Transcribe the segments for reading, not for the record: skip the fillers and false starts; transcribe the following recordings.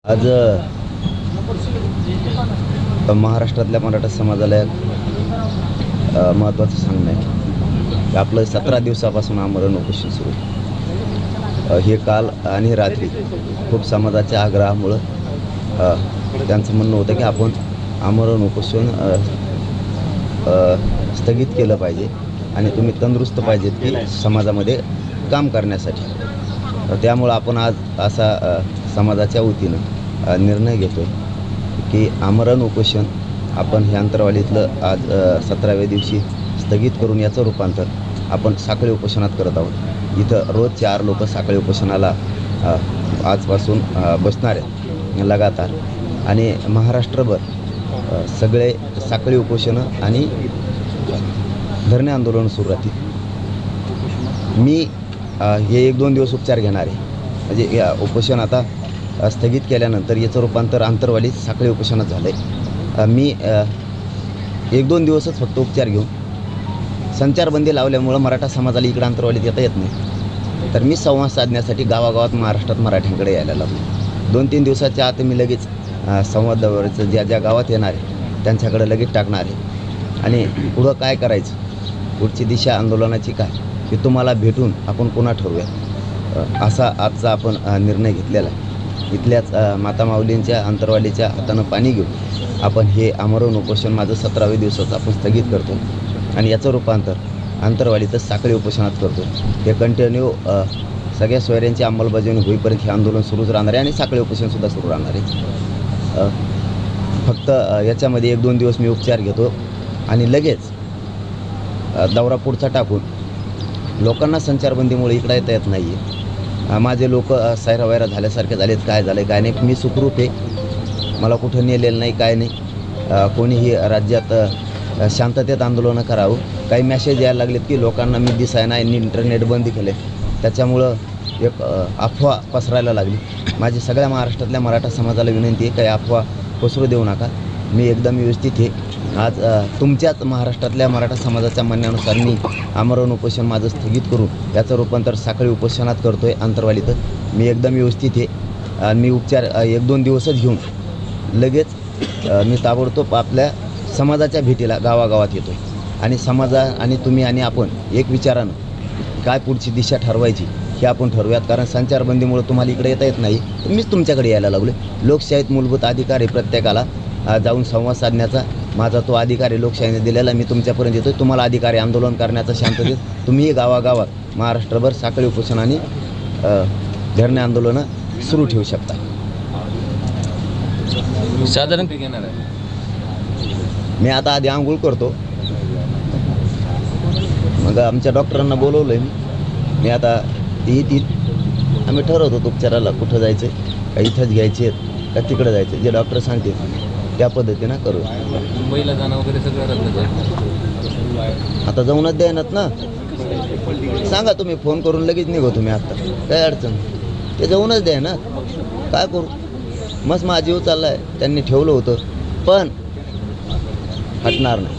आज महाराष्ट्रातल्या मराठा समाजाला महत्त्वाचं सांगणं आहे की आपलं 17 दिवसापासून आमरण उपोषण सुरू आहे. हे काल आणि रात्री खूप समाजाच्या आग्रहामुळं त्यांचं म्हणणं होतं की आपण आमरण उपोषण स्थगित केलं पाहिजे आणि तुम्ही तंदुरुस्त पाहिजेत की समाजामध्ये काम करण्यासाठी. त्यामुळं आपण आज असा समाजाच्या वतीनं निर्णय घेतो की आमरण उपोषण आपण हे अंतरवालीतलं आज 17व्या दिवशी स्थगित करून याचं रूपांतर आपण साखळी उपोषणात करत आहोत. इथं रोज 4 लोक साखळी उपोषणाला आजपासून बसणार आहेत लगातार आणि महाराष्ट्रभर सगळे साखळी उपोषणं आणि धरणे आंदोलन सुरू राहतील. मी हे 1-2 दिवस उपचार घेणार आहे. म्हणजे या उपोषण आता स्थगित केल्यानंतर याचं रूपांतर आंतरवालीत साखळी उपोषणात झालं आहे. मी 1-2 दिवसच फक्त उपचार घेऊन संचारबंदी लावल्यामुळं मराठा समाजाला इकडं आंतरवालीत येत नाही. तर मी संवाद साधण्यासाठी गावागावात महाराष्ट्रात मराठ्यांकडे यायला लागलो. 2-3 दिवसाच्या आत मी लगेच संवादावरचं ज्या गावात येणार आहे त्यांच्याकडे लगेच टाकणार आहे आणि पुढं काय करायचं, पुढची दिशा आंदोलनाची काय हे तुम्हाला भेटून आपण पुन्हा ठरवूया असा आजचा आपण निर्णय घेतलेला आहे. इथल्याच माता माऊलींच्या अंतरवालीच्या हातानं पाणी घेऊन आपण हे आमरण उपोषण माझं 17व्या दिवसाचं आपण स्थगित करतो आणि याचं रूपांतर अंतरवालीतच साखळी उपोषणात करतो. हे कंटिन्यू सगळ्या सोयऱ्यांची अंमलबजावणी होईपर्यंत हे आंदोलन सुरूच राहणार आहे आणि साखळी उपोषणसुद्धा सुरू राहणार आहे. फक्त याच्यामध्ये 1-2 दिवस मी उपचार घेतो आणि लगेच दौरा पुढचा टाकून लोकांना संचारबंदीमुळे इकडं येत नाही आहे. माझे लोक सैरावैरा झाल्यासारखे झालेत. काय झालं काय नाही, मी सुखरूप आहे. मला कुठं नेलेलं नाही, काय नाही. कोणीही राज्यात शांततेत आंदोलनं करावं. काही मॅसेज यायला लागलेत की लोकांना मी दिसाय नाही, इंटरनेट बंद केलं आहे, त्याच्यामुळं एक अफवा पसरायला लागली. माझी सगळ्या महाराष्ट्रातल्या मराठा समाजाला विनंती आहे, काही अफवा पसरू देऊ नका. मी एकदम व्यवस्थित आहे. आज तुमच्याच महाराष्ट्रातल्या मराठा समाजाच्या म्हणण्यानुसार मी आमरण उपोषण माझं स्थगित करून याचं रूपांतर साखळी उपोषणात करतो आहे अंतरवालीत. मी एकदम व्यवस्थित आहे. मी उपचार 1-2 दिवसच घेऊन लगेच मी ताबडतोब आपल्या समाजाच्या भेटीला गावागावात येतो आहे आणि समाजा आणि तुम्ही आणि आपण एक विचारानं काय पुढची दिशा ठरवायची हे आपण ठरवूयात. कारण संचारबंदीमुळे तुम्हाला इकडे येत नाही, मीच तुमच्याकडे यायला लागलो. लोकशाहीत मूलभूत अधिकार आहे प्रत्येकाला जाऊन संवाद साधण्याचा. माझा तो अधिकार आहे लोकशाहीने दिलेला. मी तुमच्यापर्यंत येतो. तुम्हाला अधिकार आहे आंदोलन करण्याचा शांततेत. तुम्हीही गावागावात महाराष्ट्रभर साखळी उपोषण आणि धरणे आंदोलनं सुरू ठेवू शकता. साधारण घेणार आहे. मी आता आधी आंघोळ करतो, मग आमच्या डॉक्टरांना बोलवलं आहे. मी आता ती येतील, आम्ही ठरवतो उपचाराला कुठं जायचं आहे, का इथंच घ्यायचे आहेत का तिकडं जायचं. जे डॉक्टर सांगतील त्या पद्धतीनं करू. मुंबईला जाणं वगैरे सगळं रद्द आहे. आता जाऊनच द्यायनात ना. सांगा तुम्ही, फोन करून लगेच निघो तुम्ही. आत्ता काय अडचण, ते जाऊनच द्या ना. काय करू, मस्त माझा जीव चालला आहे. त्यांनी ठेवलं होतं पण हटणार नाही.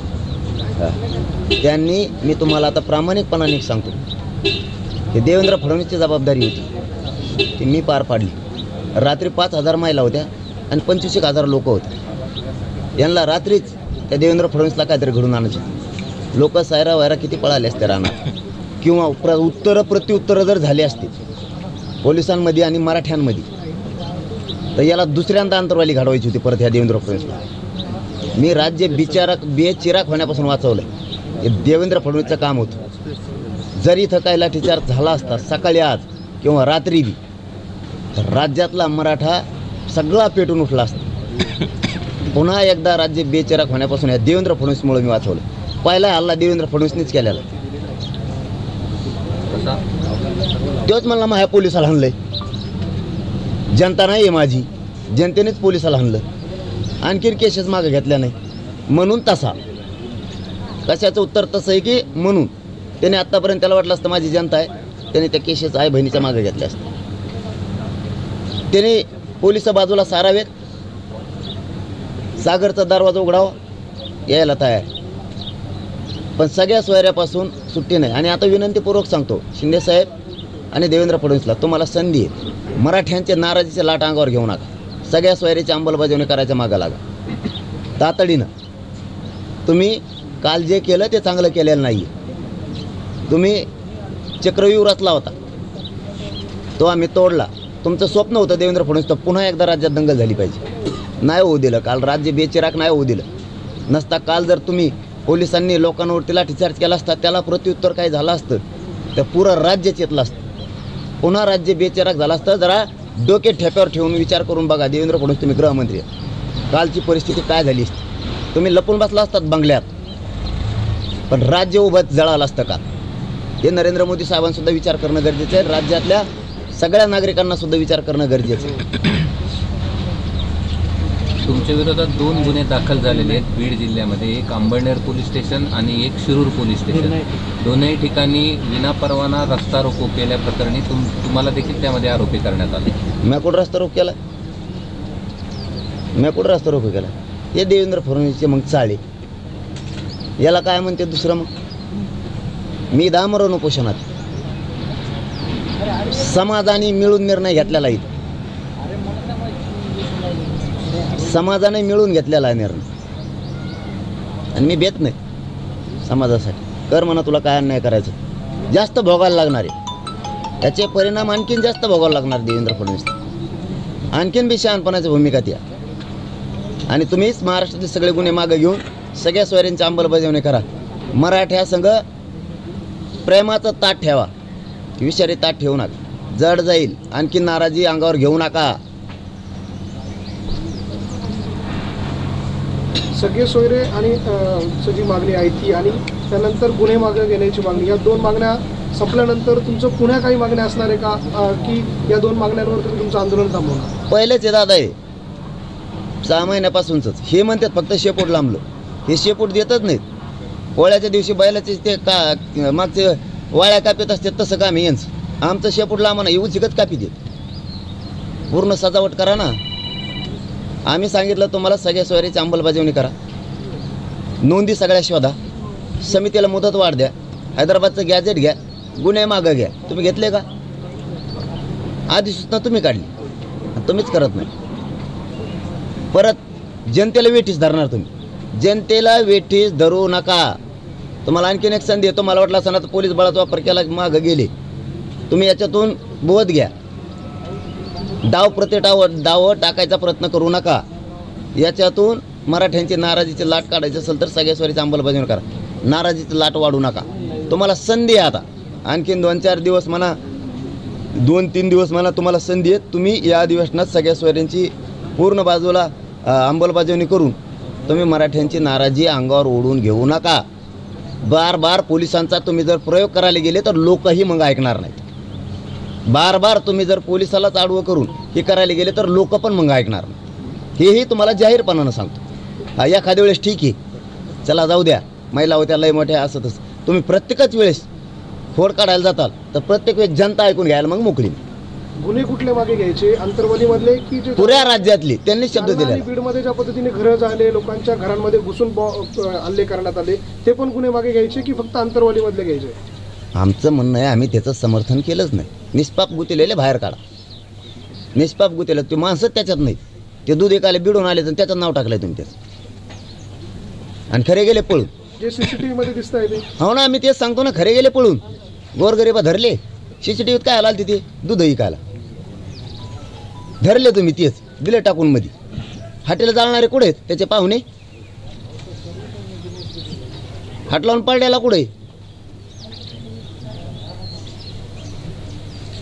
त्यांनी, मी तुम्हाला आता प्रामाणिकपणाने सांगतो की देवेंद्र फडणवीसची जबाबदारी होती ती मी पार पाडली. रात्री 5,000 महिला होत्या आणि 25,000 लोक होते. यांना रात्रीच त्या देवेंद्र फडणवीसला काहीतरी घडून आणायचे. लोक सायरा वायरा किती पळाले असते राहणार किंवा उत्तरं प्रत्युत्तरं जर झाली असतील पोलिसांमध्ये आणि मराठ्यांमध्ये, तर याला दुसऱ्यांदा अंतरवाली घडवायची होती परत ह्या देवेंद्र फडणवीसला. मी राज्य बेचिराग होण्यापासून वाचवलं आहे. हे देवेंद्र फडणवीसचं काम होतं. जर इथं काही लाठीचार्ज झाला असता सकाळी आज किंवा रात्री बी, तर राज्यातला मराठा सगळा पेटून उठला असता. पुन्हा एकदा राज्य बेचिराग होण्यापासून या देवेंद्र फडणवीसमुळे मी वाचवलं. पहिला हल्ला देवेंद्र फडणवीसनीच केलेला. तोच म्हणला मग ह्या पोलिसाला हाणलंय. जनता नाही आहे माझी, जनतेनेच पोलिसाला हाणलं. आणखीन केसेस मागे घेतल्या नाही म्हणून तसा. कशाचं उत्तर तसं आहे की म्हणून त्याने आत्तापर्यंत त्याला वाटलं असतं माझी जनता आहे, त्याने त्या केसेस आई बहिणीच्या मागे घेतल्या असत्या. त्याने पोलिस बाजूला सारावेत, सागरचा दरवाजा उघडावा, यायला तयार. पण सगळ्या सोयऱ्यापासून सुट्टी नाही. आणि आता विनंतीपूर्वक सांगतो शिंदेसाहेब आणि देवेंद्र फडणवीसला, तुम्हाला संधी आहे. मराठ्यांचे नाराजीचे लाट अंगावर घेऊ नका. सगळ्या सोयरीची अंमलबजावणी करायच्या मागं लागा तातडीनं. तुम्ही काल जे केलं ते चांगलं केलेलं नाही आहे. तुम्ही चक्रव्यूह रचला होता, तो आम्ही तोडला. तुमचं स्वप्न होतं देवेंद्र फडणवीस पुन्हा एकदा राज्यात दंगल झाली पाहिजे, नाही होऊ दिलं. काल राज्य बेचिराग नाही होऊ दिलं नसता. काल जर तुम्ही पोलिसांनी लोकांवरती लाठीचार्ज केला असता, त्याला प्रत्युत्तर काय झालं असतं तर पुरं राज्य चेतलं असतं. पुन्हा राज्य बेचिराग झालं असतं. जरा डोके ठेप्यावर ठेवून विचार करून बघा. देवेंद्र फडणवीस तुम्ही गृहमंत्री आहे, कालची परिस्थिती काय झाली असती? तुम्ही लपून बसला असतात बंगल्यात, पण राज्य उभं जळालं असतं का? हे नरेंद्र मोदी साहेबांसुद्धा विचार करणं गरजेचं आहे. राज्यातल्या सगळ्या नागरिकांना सुद्धा विचार करणं गरजेचं आहे. तुमच्या विरोधात 2 गुन्हे दाखल झालेले आहेत बीड जिल्ह्यामध्ये, एक अंबळनेर पोलीस स्टेशन आणि एक शिरूर पोलीस स्टेशन. दोनही ठिकाणी विनापरवाना रस्ता रोको केल्याप्रकरणी तुम्हाला देखील त्यामध्ये आरोपी करण्यात आले. मी कुठं रस्ता रोको केला? मी कुठं रस्ता रोको केला? हे देवेंद्र फडणवीसचे मग चाळे. याला काय म्हणते दुसरं? मग मी दामरण उपोषणात समाजाने मिळून निर्णय घेतलेला आहे. समाजाने मिळून घेतलेला आहे निर्णय, आणि मी बेत नाही समाजासाठी. कर म्हणा तुला काय अन्याय करायचं, जास्त भोगायला लागणार आहे. त्याचे परिणाम आणखीन जास्त भोगायला लागणार देवेंद्र फडणवीस. आणखीन बी शहाणपणाची भूमिका ती आहे. आणि तुम्हीच महाराष्ट्रातील सगळे गुन्हे मागे घेऊन सगळ्या सोयऱ्यांची अंमलबजावणी करा. मराठ्या संघ प्रेमाचं ताट ठेवा, विषारी ताट ठेवू नका, जड जाईल. आणखी नाराजी अंगावर घेऊ नका. सगळे सोयरे आणि जी मागणी आहे ती, आणि त्यानंतर गुन्हे मागे घेण्याची मागणी, या 2 मागण्या संपल्यानंतर तुमचं पुन्हा काही मागण्या असणार आहे का, की या 2 मागण्यांवर तुम्ही तुमचं आंदोलन थांबवणार? पहिलेच हे दादा आहे 6 महिन्यापासूनच हे म्हणतात फक्त शेपूट लांबलं. हे शेपूट देतच नाहीत. पोळ्याच्या दिवशी बैलाचे ते का मागचे वाळ्या कापीत असतात तसं काम हे यांचं. आमचं शेपूट लांब नाही, येऊ चिकट कापी देत. पूर्ण सजावट करा ना. आम्ही सांगितलं तुम्हाला सगळ्या सोयरीची अंमलबजावणी करा, नोंदी सगळ्या शोधा, समितीला मुदत वाढ द्या, हैदराबादचं गॅजेट घ्या, गुन्हे मागं घ्या. तुम्ही घेतले का? आधी सूचना तुम्ही काढली, तुम्हीच करत नाही. परत जनतेला वेठीस धरणार तुम्ही. जनतेला वेठीस धरू नका. तुम्हाला आणखीन एक संधी येतो. मला वाटलं असताना पोलीस बळाचा वापर केला मागं गेले. तुम्ही याच्यातून बोध घ्या. डाव टाकायचा प्रयत्न करू नका. याच्यातून मराठ्यांची नाराजीची लाट काढायची असेल तर सगळ्या सोयरीची अंमलबजावणी करा. नाराजीची लाट वाढू नका. तुम्हाला संधी आहे आता. आणखीन 2-4 दिवस म्हणा, 2-3 दिवस म्हणा, तुम्हाला संधी आहे. तुम्ही या अधिवेशनात सगळ्या सोयऱ्यांची पूर्ण बाजूला अंमलबजावणी करून तुम्ही मराठ्यांची नाराजी अंगावर ओढून घेऊ नका. बार पोलिसांचा तुम्ही जर प्रयोग करायला गेले तर लोकही मग ऐकणार नाहीत. बार तुम्ही जर पोलिसालाच आडवं करून हे करायला गेले तर लोक पण मग ऐकणार नाही. हेही तुम्हाला जाहीरपणानं सांगतो. एखाद्या वेळेस ठीक आहे, चला जाऊ द्या, महिला होत्या लय मोठ्या असं तसं. तुम्ही प्रत्येकच वेळेस फोड काढायला जाताल तर प्रत्येक वेळेस जनता ऐकून घ्यायला मग मोकळी. गुन्हे कुठले मागे घ्यायचे? अंतर्वालीमधले की जे पुऱ्या राज्यातली? त्यांनी शब्द दिले. बीडमध्ये ज्या पद्धतीने घरं झाले, लोकांच्या घरांमध्ये घुसून हल्ले करण्यात आले, ते पण गुन्हे मागे घ्यायचे की फक्त अंतर्वालीमधले घ्यायचे? आमचं म्हणणं आहे, आम्ही त्याचं समर्थन केलंच नाही. निष्पाप गुतेलेले बाहेर काढा. निष्पाप गुतेले ते माणसंच त्याच्यात नाही. ते दूध एकाले बिडून आले तर त्याचं नाव टाकलंय तुम्ही त्याचं, आणि खरे गेले पळून. जे CCTV मध्ये दिसत आहे ते? हो ना, आम्ही तेच सांगतो ना, खरे गेले पळून. गोरगरीबा धरले. CCTVत काय आला तिथे? दूध इकायला धरले तुम्ही, तेच दिले टाकून मध्ये. हाटेला जाळणारे कुठे आहेत त्याचे पाहुणे? हाट लावून पडल्याला कुठे?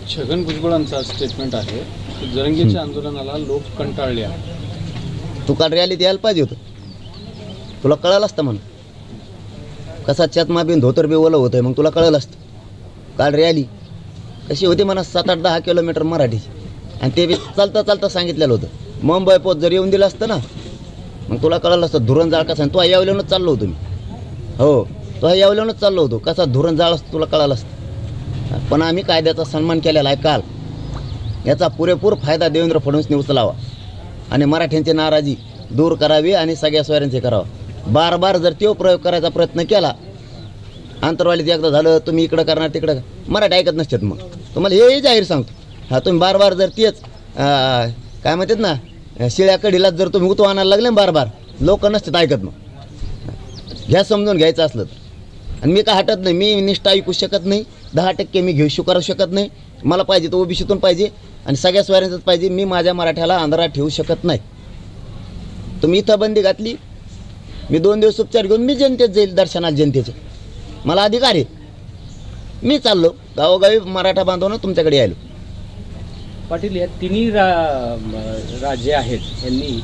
छगन भुजबळांचा स्टेटमेंट आहे की जरंगीच्या आंदोलनाला लोक कंटाळले आहेत. तू काल रॅलीत यायला पाहिजे होतं. तुला कळालं असतं म्हणून. कसा चष्मा बिन धोतर बी ओलं होतंय, मग तुला कळलं असतं. काल रॅली कशी होती म्हणा, 7-8-10 किलोमीटर मराठीची, आणि ते बी चालता सांगितलेलं होतं. मुंबई पोच जर येऊन दिलं असतं ना, मग तुला कळलं असतं धुरण जाळ कसा. तो यावल्यानंच चाललो होतो मी. हो, तो यावल्यानंच चाललो होतो. कसा धुरण जाळ असतं तुला कळालं असतं. पण आम्ही कायद्याचा सन्मान केलेला आहे काल. याचा पुरेपूर फायदा देवेंद्र फडणवीसने उचलावा आणि मराठ्यांची नाराजी दूर करावी आणि सगळ्या सोयऱ्यांचे करावं. बार जर तो प्रयोग करायचा प्रयत्न केला, अंतरवालीत एकदा झालं, तुम्ही इकडं करणार तिकडं, मराठी ऐकत नसतात. मग तुम्हाला हे जाहीर सांगतो. हा, तुम्ही बार जर तेच काय म्हणतात ना, शिळ्या कढीला जर तुम्ही उतो आणायला लागले बार बार लोक नसतात ऐकत. मग घ्या समजून घ्यायचं असलं तर. आणि मी काय हटत नाही, मी निष्ठा ऐकू शकत नाही, 10% मी घेऊ स्वीकारू शकत नाही. मला पाहिजे तो ओबीसीतून पाहिजे आणि सगळ्या स्वाऱ्यांचंच पाहिजे. मी माझ्या मराठ्याला अंधारात ठेवू शकत नाही. तुम्ही इथं बंदी घातली, मी 2 दिवस उपचार घेऊन मी जनतेत जाईल दर्शनाला, जनतेचे मला अधिकार आहे. मी चाललो गावोगावी मराठा बांधवनं तुमच्याकडे यायलो. पाटील, या तिन्ही राज्य आहेत यांनी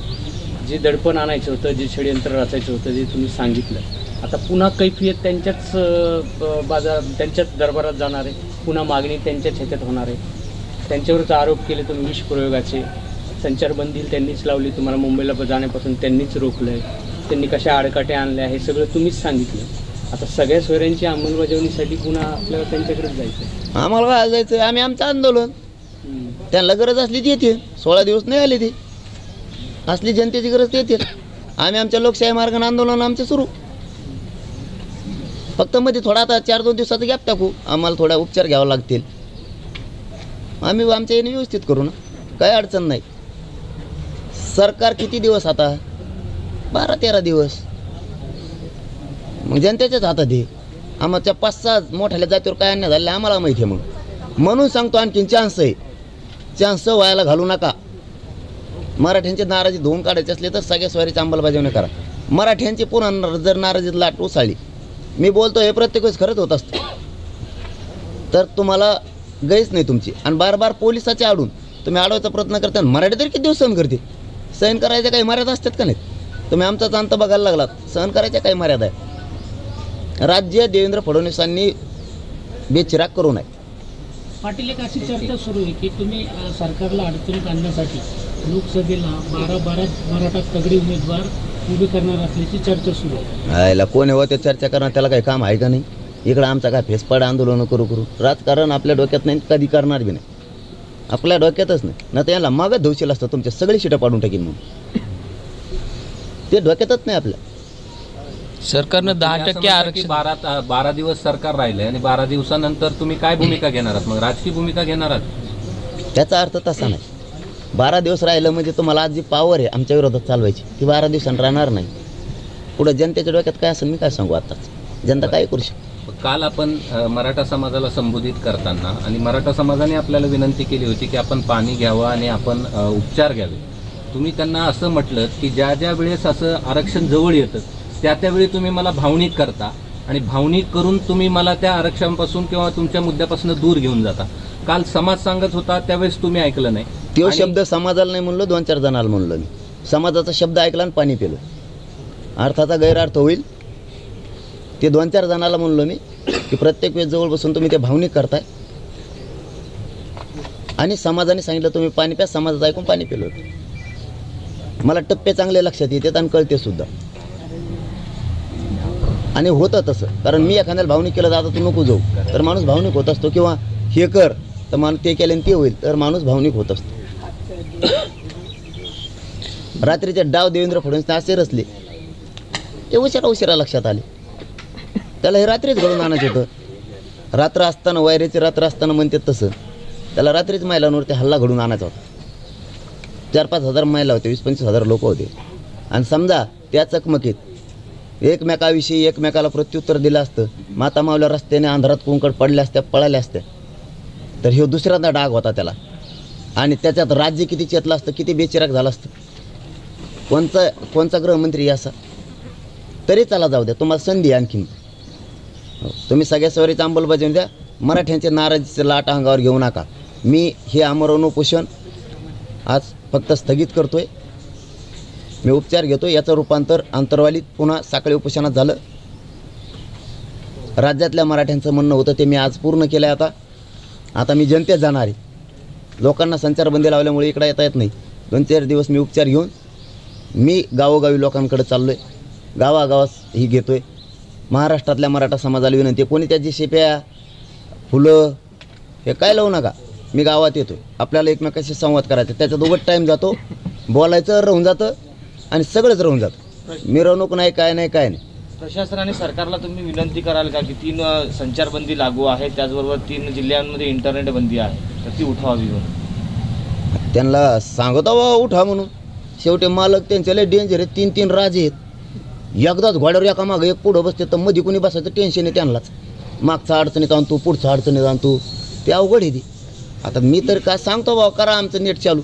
जे दडपण आणायचं होतं, जे षडयंत्र रचायचं होतं, जे तुम्ही सांगितलं, आता पुन्हा कैफियत त्यांच्याच त्यांच्याच दरबारात जाणार आहे, पुन्हा मागणी त्यांच्याच ह्याच्यात होणार आहे. त्यांच्यावरच आरोप केले तुम्ही विष प्रयोगाचे, संचारबंदी त्यांनीच लावली, तुम्हाला मुंबईला जाण्यापासून त्यांनीच रोखलं आहे, त्यांनी कशा आडकाट्या आणल्या हे सगळं तुम्हीच सांगितलं. आता सगळ्या सोयऱ्यांची अंमलबजावणीसाठी पुन्हा आपल्याला त्यांच्याकडेच जायचं. आम्हाला काय जायचं, आम्ही आमचं आंदोलन, त्यांना गरज असली ती येते. 16 दिवस नाही आली ती, असली जनतेची गरज ती येते. आम्ही आमच्या लोकशाही मार्गाने आंदोलन आमचे सुरू. फक्त मध्ये थोडा आता 4-2 दिवसाचा गॅप टाकू, आम्हाला थोडा उपचार घ्यावा लागतील. आम्ही आमच्या याने व्यवस्थित करू ना, काही अडचण नाही. सरकार किती दिवस आता, 12-13 दिवस, मग जनतेच्याच हातात आहे. आमच्या 5-6 मोठ्या जातीवर काय अन्याय झाले आम्हाला माहिती आहे. मग म्हणून सांगतो आणखीन चान्स आहे, चान्स व्हायला घालू नका. मराठ्यांची नाराजी धुवून काढायची असली तर सगळ्या स्वारीची अंमलबजावणी करा. मराठ्यांची पुन्हा जर नाराजीत लाट उसळली, मी बोलतो हे प्रत्येक वेळेस खरंच होत असतं, तर तुम्हाला गैस नाही तुमची. आणि बार बार पोलिसाच्या आडून तुम्ही अडवायचा प्रयत्न करता. मराठी तरी किती दिवस सहन करते? सहन करायच्या काही मर्यादा असतात का नाहीत? तुम्ही आमचाच अंत बघायला लागलात. सहन करायच्या काही मर्यादा आहे? राज्य देवेंद्र फडणवीसांनी बेचिराग करू नये. पाटील, एक अशी चर्चा सुरू आहे की तुम्ही सरकारला अडचणीत आणण्यासाठी लोकसभेला 12 मराठा तगडी उमेदवार उभे करणार असल्याची चर्चा सुरू आहे. याला कोण हवं ते चर्चा करणं, त्याला काही काम आहे का नाही? इकडं आमचा काय फेसपाड आंदोलनं करू राजकारण आपल्या डोक्यात नाही, कधी करणार बी नाही. आपल्या डोक्यातच नाही ना, तर याला मागच धवशील असतं तुमच्या सगळी शिटा पाडून टाकीन म्हणून. ते डोक्यातच नाही आपल्या. सरकारनं 10% आरक्षण 12 दिवस सरकार राहिले आणि 12 दिवसानंतर तुम्ही काय भूमिका घेणार आहात? मग राजकीय भूमिका घेणार आहात? त्याचा अर्थ तसा नाही. 12 दिवस राहिलं म्हणजे तुम्हाला आज जी पावर आहे आमच्या विरोधात चालवायची ती 12 दिवसांनी राहणार नाही. पुढं जनतेच्या डोक्यात काय असेल मी काय सांगू आताच, जनता काय करू शकते. काल आपण मराठा समाजाला संबोधित करताना आणि मराठा समाजाने आपल्याला विनंती केली होती की आपण पाणी घ्यावं आणि आपण उपचार घ्यावे. तुम्ही त्यांना असं म्हटलं की ज्या ज्या वेळेस असं आरक्षण जवळ येतं त्यावेळी तुम्ही मला भावनिक करता आणि भावनिक करून तुम्ही मला त्या आरक्षणापासून किंवा तुमच्या मुद्द्यापासून दूर घेऊन जाता. काल समाज सांगत होता त्यावेळेस तुम्ही ऐकलं नाही. तो शब्द समाजाला नाही म्हणलो, 2-4 जणांना म्हणलो मी. समाजाचा शब्द ऐकला आणि पाणी पिलं, अर्थाचा गैरअर्थ होईल. ते 2-4 जणांना म्हणलो मी की प्रत्येक वेळेस जवळ बसून तुम्ही ते भावनिक करताय आणि समाजाने सांगितलं तुम्ही पाणी प्या, समाजाचं ऐकून पाणी पिलं. मला टप्पे चांगले लक्षात येतात आणि कळते सुद्धा. आणि होतं तसं, कारण मी एखाद्याला भावनिक केलं तर आता तू नको जाऊ तर माणूस भावनिक होत असतो, किंवा हे कर तर माणूस ते केल्याने ते होईल तर माणूस भावनिक होत असतो. रात्रीचे डाव देवेंद्र फडणवीस असे रचले ते उशिरा लक्षात आले. त्याला हे रात्रीच घडून आणायचं होतं. रात्र असताना, वायरेची रात्र असताना म्हणतात तसं, त्याला रात्रीच महिलांवरती हल्ला घडून आणायचा होता. 4-5 हजार महिला होते, 20-25 हजार लोक होते. आणि समजा त्या चकमकीत एकमेकाविषयी एकमेकाला प्रत्युत्तर दिलं असतं, माता मावल्या रस्त्याने अंधारात कुंकड पडल्या असत्या, पळाल्या असत्या, तर हे दुसऱ्यांदा डाग होता त्याला. आणि त्याच्यात राज्य किती चेतलं असतं, किती बेचिराग झालं असतं. कोणचा गृहमंत्री असा तरी चला जाऊ द्या, तुम्हाला संधी आणखीन. तुम्ही सगळ्या सवारीचं अंमलबजावणी द्या. मराठ्यांच्या नाराजीचं लाट अंगावर घेऊ नका. मी हे आमरण उपोषण आज फक्त स्थगित करतोय. मी उपचार घेतो, याचं रूपांतर अंतर्वालीत पुन्हा साखळी उपोषणात झालं. राज्यातल्या मराठ्यांचं म्हणणं होतं ते मी आज पूर्ण केलं आहे. आता मी जनतेत जाणार आहे. लोकांना संचारबंदी लावल्यामुळे इकडे येता येत नाही. 2-4 दिवस मी उपचार घेऊन मी गावोगावी लोकांकडे चाललो आहे, गावागावात ही घेतो आहे. महाराष्ट्रातल्या मराठा समाजाला विनंती आहे, कोणी त्याची शेप्या फुलं हे काय लावू नका. मी गावात येतो, आपल्याला एकमेकाशी संवाद करायचा. त्याच्यात उभट टाईम जातो, बोलायचं राहून जातं आणि सगळंच राहून जातं. मिरवणूक नाही, काय नाही. प्रशासन आणि सरकारला तुम्ही विनंती कराल का की 3 संचारबंदी लागू आहे, त्याचबरोबर 3 जिल्ह्यांमध्ये इंटरनेट बंदी आहे, तर ती उठवावी म्हणून? त्यांना सांगतो उठा म्हणून. शेवटी मालक त्यांचे लय डेंजर आहेत, 3-3 राजे आहेत. एकदाच घोड्यावर एका मागं एक पुढं बसते तर मध्ये कोणी बसायचं टेन्शन आहे त्यांनाच. मागचा अडचणीत आणतो, पुढचा अडचणीत आणतो, ते अवघड आहे ती. आता मी तर काय सांगतो बाबा, करा आमचं नेट चालू,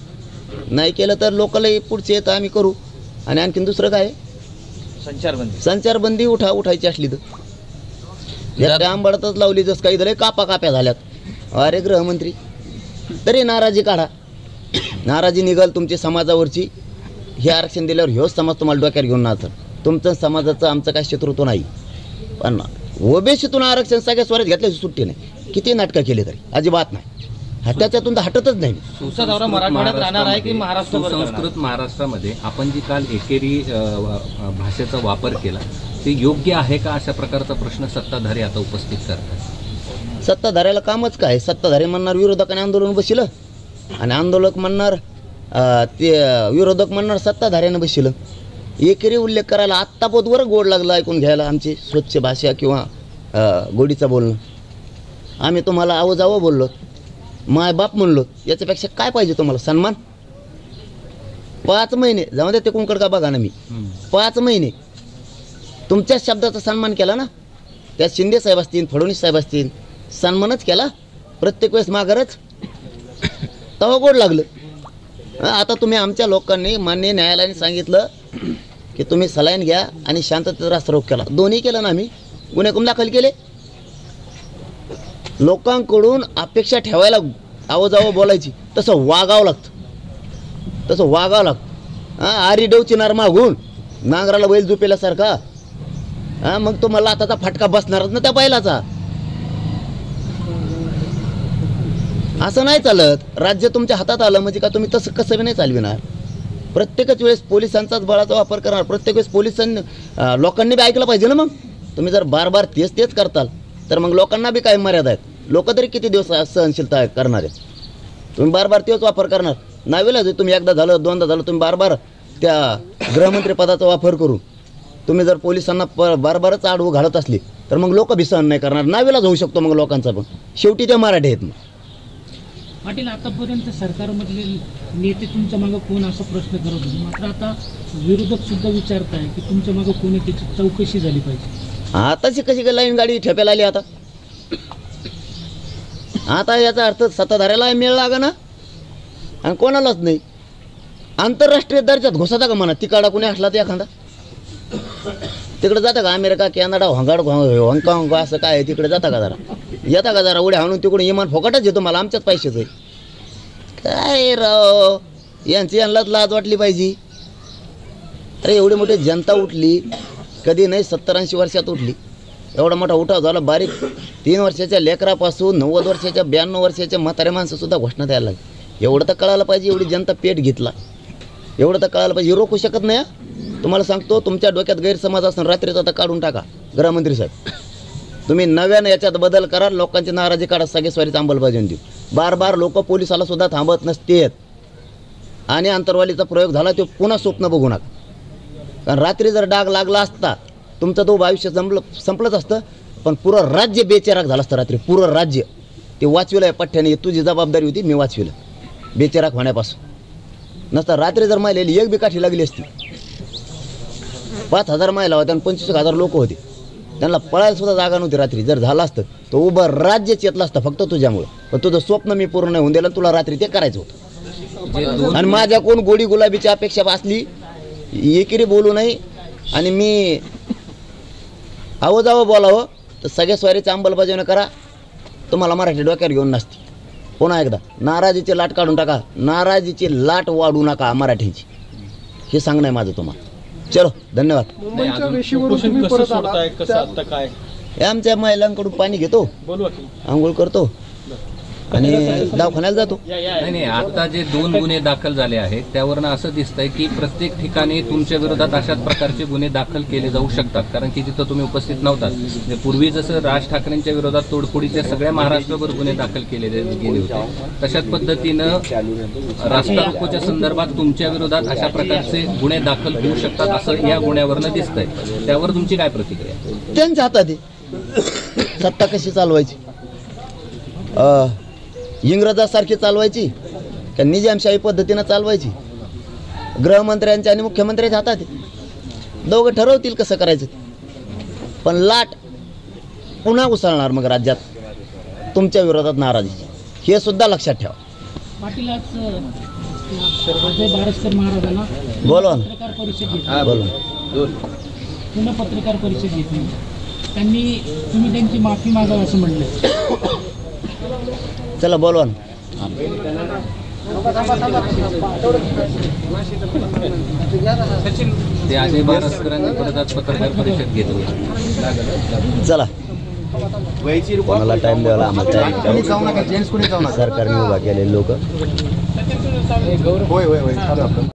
नाही केलं तर लोकांना पुढचे येतं आम्ही करू. आणि आणखीन दुसरं काय, संचारबंदी उठायची असली तर त्या आंबाडातच लावली, जसं काही झालं काप्या झाल्यात. अरे गृहमंत्री, तरी नाराजी काढा, नाराजी निघाल तुमची समाजावरची. हे आरक्षण दिल्यावर ह्योच समाज तुम्हाला डोक्यावर घेऊन नाचल. तुमचं समाजाचं आमचं काय शत्रुत्व नाही, पण ओबीसीतून आरक्षण सगळ्या स्वरात घेतल्याची सुट्टी नाही. किती नाटकं केली तरी अजिबात नाही, त्याच्यातून तर हटतच नाही. सुसंस्कृत महाराष्ट्रामध्ये आपण जी काल एकेरी भाषेचा वापर केला ते योग्य आहे का, अशा प्रकारचा प्रश्न सत्ताधारी आता उपस्थित करतात. सत्ताधाऱ्याला कामच काय, सत्ताधारी म्हणणार विरोधकाने आंदोलन बसिलं, आणि आंदोलक म्हणणार ते विरोधक म्हणणार सत्ताधाऱ्यानं बसिलं. एकेरी उल्लेख करायला आत्ता पोतवर गोड लागला ऐकून घ्यायला आमची स्वच्छ भाषा किंवा गोडीचं बोलणं. आम्ही तुम्हाला आवजावं बोललो, माय बाप म्हणलो, याच्यापेक्षा काय पाहिजे तुम्हाला सन्मान. 5 महिने जाऊ द्या ते कुंकड का बघा ना, मी 5 महिने तुमच्याच शब्दाचा सन्मान केला ना. त्यात शिंदे साहेब असतील, फडणवीस साहेब असतील, सन्मानच केला प्रत्येक वेळेस माघारच, तेव्हा गोड लागलं. आता तुम्ही आमच्या लोकांनी मान्य न्यायालयाने सांगितलं की तुम्ही सलाईन घ्या आणि शांततेचा रास्तारोक केला, दोन्ही केलं ना. आम्ही गुन्हे कम दाखल केले. लोकांकडून अपेक्षा ठेवायला आवजावं बोलायची, तसं वागावं लागतं. आरी डव चिनार मागून नांगराला बैल झोपेल्यासारखा. मग तुम्हाला आताचा फटका बसणारच ना त्या बैलाचा. असं नाही चालत. राज्य तुमच्या हातात आलं म्हणजे का तुम्ही तसं कसं बी नाही चालविणार. प्रत्येकच वेळेस पोलिसांचाच बळाचा वापर करणार, प्रत्येक वेळेस पोलिसांनी लोकांनी बी ऐकलं पाहिजे ना. मग तुम्ही जर बार तेच करताल तर मग लोकांना बी काही मर्यादा आहेत. लोक तरी किती दिवस सहनशीलता करणार आहेत. तुम्ही बार तेच वापर करणार, नावेला जे तुम्ही एकदा झालं 2दा झालं, तुम्ही बार त्या गृहमंत्री पदाचा वापर करून तुम्ही जर पोलिसांना बारच आडवं घालत असली तर मग लोक बी सहन नाही करणार. नावेलाच होऊ शकतो मग लोकांचा, पण शेवटी ते मराठी आहेत. मग पाटील, आतापर्यंत सरकारमधले नेते तुमच्या मागं कोण असा प्रश्न करत होते, मात्र आता विरोधक सुद्धा विचारत आहे की तुमच्या मागं कोण आहे त्याची चौकशी झाली पाहिजे. आताची कशी काय लाईन गाडी ठेप्याला आली आता याचा अर्थ सत्ताधाऱ्याला मेळ लागा ना, आणि कोणालाच नाही. आंतरराष्ट्रीय दर्जात घुसता का म्हणा, तिकाडा कुणी असला तर एखादा तिकडे जाता का, अमेरिका, कॅनडा, हाँगकाँग असं काय आहे तिकडे जाता का, जरा येता का, जरा उड्या हाणून तिकडून इमान फोकाटच येतो मला, आमच्याच पैशाच आहे. काय राव, यांनाच लाज वाटली पाहिजे. अरे एवढी मोठी जनता उठली, कधी नाही 70-80 वर्षात उठली. एवढा मोठा उठाव झाला. बारीक 3 वर्षाच्या लेकरापासून 90 वर्षाच्या 92 वर्षाच्या म्हाताऱ्या माणसासुद्धा घोषणा द्यायला लागली. एवढं तर कळायला पाहिजे, एवढी जनता पेट घेतला, एवढं तर कळायला पाहिजे. रोखू शकत नाही. तुम्हाला सांगतो, तुमच्या डोक्यात गैरसमज असणं रात्रीचा आता काढून टाका. गृहमंत्री साहेब, तुम्ही नव्यानं याच्यात बदल करा, लोकांची नाराजी काढा, सगळे स्वारीचं अंमलबजावणी देऊ. बार लोक पोलिसाला सुद्धा थांबत नसतेत. आणि अंतर्वालीचा प्रयोग झाला तो पुन्हा स्वप्न बघू नका. कारण रात्री जर डाग लागला असता तुमचं तो आयुष्य संपलंच असतं, पण पुरं राज्य बेचेराक झालं असतं. रात्री पुरं राज्य ते वाचविलं आहे पठ्ठ्याने. तुझी जबाबदारी होती, मी वाचविलं बेचेराक होण्यापासून. नसता रात्री जर मायलेली एक बी काठी लागली असती. 5,000 मायला होत्या आणि 25,000 लोक होते, त्यांना पळायला सुद्धा जागा नव्हती. रात्री जर झालं असतं तर उभं राज्य चेतलं असतं फक्त तुझ्यामुळं. पण तुझं स्वप्न मी पूर्ण नाही होऊन दिलं, तुला रात्री ते करायचं होतं. आणि माझ्या कोण गोडी गुलाबीची अपेक्षा असली एकेरी बोलू नाही, आणि मी आवजावं बोलावं तर सगळ्या स्वारीचं अंमलबजावणी करा. तुम्हाला मराठी डोक्यावर घेऊन नसती. पुन्हा एकदा नाराजीची लाट काढून टाका, नाराजीची लाट वाढू नका मराठीची, हे सांगणं आहे माझं तुम्हाला. चलो, धन्यवाद. मुंबईच्या वेशीवरून तुम्ही परत आला, कसं आता काय हे आमच्या महिलांकडून पाणी घेतो, आंघोळ करतो आणि दवाखान्याला जातो. नाही, आता जे 2 गुन्हे दाखल झाले आहेत त्यावरनं असं दिसतंय की प्रत्येक ठिकाणी तुमच्या विरोधात अशाच प्रकारचे गुन्हे दाखल केले जाऊ शकतात, कारण की तिथं तुम्ही उपस्थित नव्हतात. म्हणजे पूर्वी जसं राज ठाकरेंच्या विरोधात तोडफोडीच्या सगळ्या महाराष्ट्रभर गुन्हे दाखल केले गेले होते, तशाच पद्धतीनं रास्ता रोकोच्या संदर्भात तुमच्या विरोधात अशा प्रकारचे गुन्हे दाखल होऊ शकतात असं या गुन्ह्यावरनं दिसतंय. त्यावर तुमची काय प्रतिक्रिया? त्यांच्या हातात आहे सत्ता कशी चालवायची. इंग्रजासारखी चालवायची का निजामशाही पद्धतीनं चालवायची. गृहमंत्र्यांच्या आणि मुख्यमंत्र्यांच्या हातात आहे. दोघं ठरवतील कसं करायचं. पण लाट पुन्हा उसळणार मग राज्यात तुमच्या विरोधात नाराजी, हे सुद्धा लक्षात ठेवा. पाटील आज अजय बारसकर महाराजांना बोलवा ना. पत्रकार परिषद घेतली, बोलून पुन्हा पत्रकार परिषद घेतली. तुम्ही त्यांची माफी मागावी असं म्हणलं. चला बोलवा ना. ते अजय बारसकरांनी परत आज पत्रकार परिषद घेतली. चला कोणाला टाइम द्यायला आम्हाला सरकारने उभा केलेले लोक